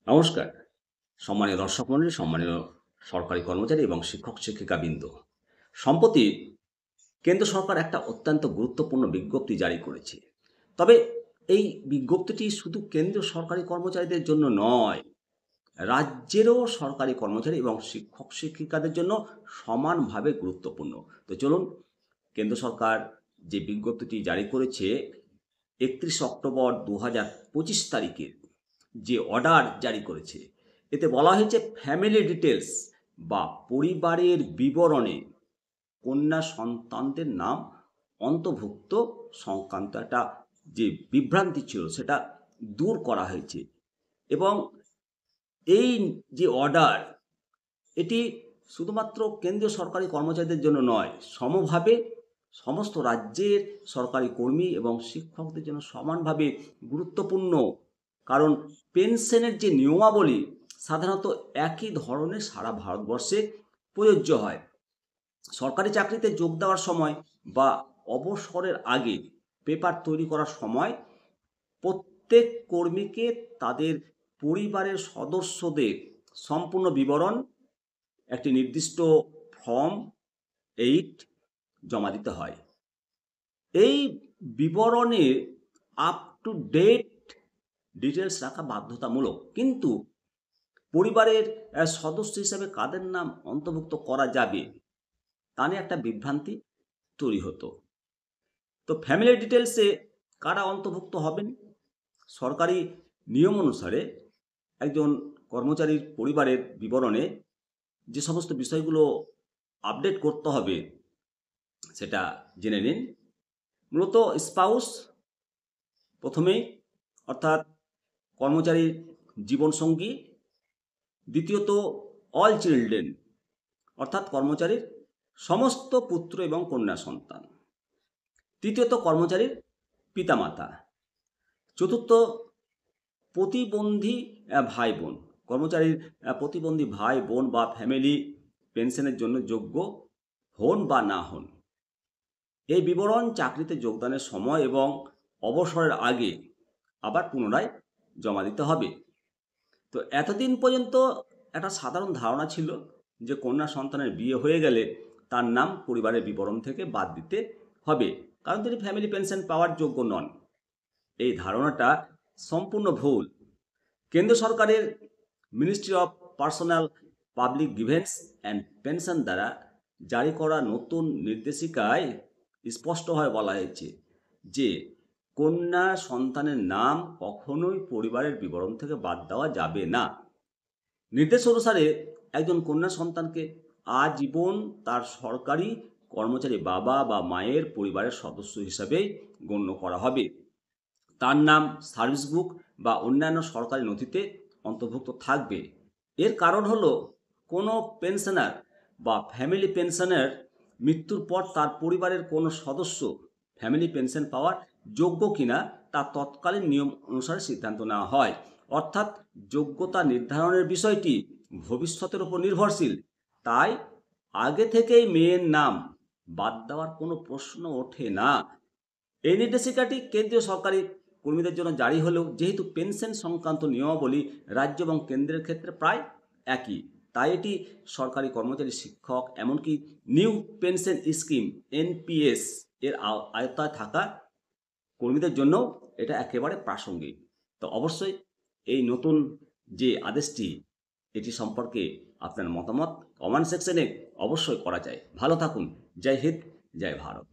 নমস্কার। সম্মানীয় দর্শক মণ্ডলী, সম্মানীয় সরকারি কর্মচারী এবং শিক্ষক-শিক্ষিকাবৃন্দ। সম্প্রতি কেন্দ্র সরকার একটা অত্যন্ত গুরুত্বপূর্ণ বিজ্ঞপ্তি জারি করেছে। তবে এই বিজ্ঞপ্তিটি শুধু কেন্দ্রীয় সরকারি কর্মচারীদের জন্য নয়, রাজ্যেরও সরকারি কর্মচারী এবং শিক্ষক-শিক্ষিকাদের জন্য সমানভাবে গুরুত্বপূর্ণ। তো চলুন, কেন্দ্র সরকার যে বিজ্ঞপ্তিটি জারি করেছে ৩১ অক্টোবর ২০২৫ তারিখের যে অর্ডার জারি করেছে, এতে বলা হয়েছে ফ্যামিলি ডিটেলস বা পরিবারের বিবরণে কন্যা সন্তানদের নাম অন্তর্ভুক্ত সংক্রান্ত একটা যে বিভ্রান্তি ছিল সেটা দূর করা হয়েছে। এবং এই যে অর্ডার, এটি শুধুমাত্র কেন্দ্রীয় সরকারি কর্মচারীদের জন্য নয়, সমভাবে সমস্ত রাজ্যের সরকারি কর্মী এবং শিক্ষকদের জন্য সমানভাবে গুরুত্বপূর্ণ। কারণ পেনশনের যে নিয়মাবলী সাধারণত একই ধরনের সারা ভারতবর্ষে প্রযোজ্য হয়। সরকারি চাকরিতে যোগ দেওয়ার সময় বা অবসরের আগে পেপার তৈরি করার সময় প্রত্যেক কর্মীকে তাদের পরিবারের সদস্যদের সম্পূর্ণ বিবরণ একটি নির্দিষ্ট ফর্ম 8 জমা দিতে হয়। এই বিবরণে আপ টু ডেট ডিটেলস রাখা বাধ্যতামূলক, কিন্তু পরিবারের সদস্য হিসাবে কাদের নাম অন্তর্ভুক্ত করা যাবে তা নিয়ে একটা বিভ্রান্তি তৈরি হতো। তো ফ্যামিলি ডিটেলসে কারা অন্তর্ভুক্ত হবেন? সরকারি নিয়ম অনুসারে একজন কর্মচারীর পরিবারের বিবরণে যে সমস্ত বিষয়গুলো আপডেট করতে হবে সেটা জেনে নিন। মূলত স্পাউস প্রথমেই, অর্থাৎ কর্মচারীর জীবনসঙ্গী। দ্বিতীয়ত অল চিলড্রেন, অর্থাৎ কর্মচারীর সমস্ত পুত্র এবং কন্যা সন্তান। তৃতীয়ত কর্মচারীর পিতামাতা। চতুর্থ প্রতিবন্ধী ভাই বোন। কর্মচারীর প্রতিবন্ধী ভাই বোন বা ফ্যামিলি পেনশনের জন্য যোগ্য হন বা না হন। এই বিবরণ চাকরিতে যোগদানের সময় এবং অবসরের আগে আবার পুনরায় জমা দিতে হবে। তো এতদিন পর্যন্ত একটা সাধারণ ধারণা ছিল যে কন্যা সন্তানের বিয়ে হয়ে গেলে তার নাম পরিবারের বিবরণ থেকে বাদ দিতে হবে, কারণ তিনি ফ্যামিলি পেনশন পাওয়ার যোগ্য নন। এই ধারণাটা সম্পূর্ণ ভুল। কেন্দ্র সরকারের ministry of personal public grievance and pension দ্বারা জারি করা নতুন নির্দেশিকায় স্পষ্টভাবে বলা হয়েছে যে কন্যা সন্তানের নাম কখনোই পরিবারের বিবরণ থেকে বাদ দেওয়া যাবে না। নির্দেশ অনুসারে একজন কন্যা সন্তানকে আজীবন তার সরকারি কর্মচারী বাবা বা মায়ের পরিবারের সদস্য হিসাবে গণ্য করা হবে। তার নাম সার্ভিস বুক বা অন্যান্য সরকারি নথিতে অন্তর্ভুক্ত থাকবে। এর কারণ হলো, কোনো পেনশনার বা ফ্যামিলি পেনশনের মৃত্যুর পর তার পরিবারের কোনো সদস্য ফ্যামিলি পেনশন পাওয়ার যোগ্য কিনা তা তৎকালীন নিয়ম অনুসারে সিদ্ধান্ত নেওয়া হয়। অর্থাৎ যোগ্যতা নির্ধারণের বিষয়টি ভবিষ্যতের উপর নির্ভরশীল। তাই আগে থেকেই মেয়ের নাম বাদ দেওয়ার কোনো প্রশ্ন ওঠে না। এই নির্দেশিকাটি কেন্দ্রীয় সরকারি কর্মীদের জন্য জারি হলেও যেহেতু পেনশন সংক্রান্ত নিয়মাবলী রাজ্য এবং কেন্দ্রের ক্ষেত্রে প্রায় একই, তাই এটি সরকারি কর্মচারী, শিক্ষক, এমনকি নিউ পেনশন স্কিম এনপিএস এর আওতায় থাকা কর্মীদের জন্য এটা একেবারে প্রাসঙ্গিক। তো অবশ্যই এই নতুন যে আদেশটি, এটি সম্পর্কে আপনার মতামত কমেন্ট সেকশনে অবশ্যই করা যায়। ভালো থাকুন। জয় হিন্দ, জয় ভারত।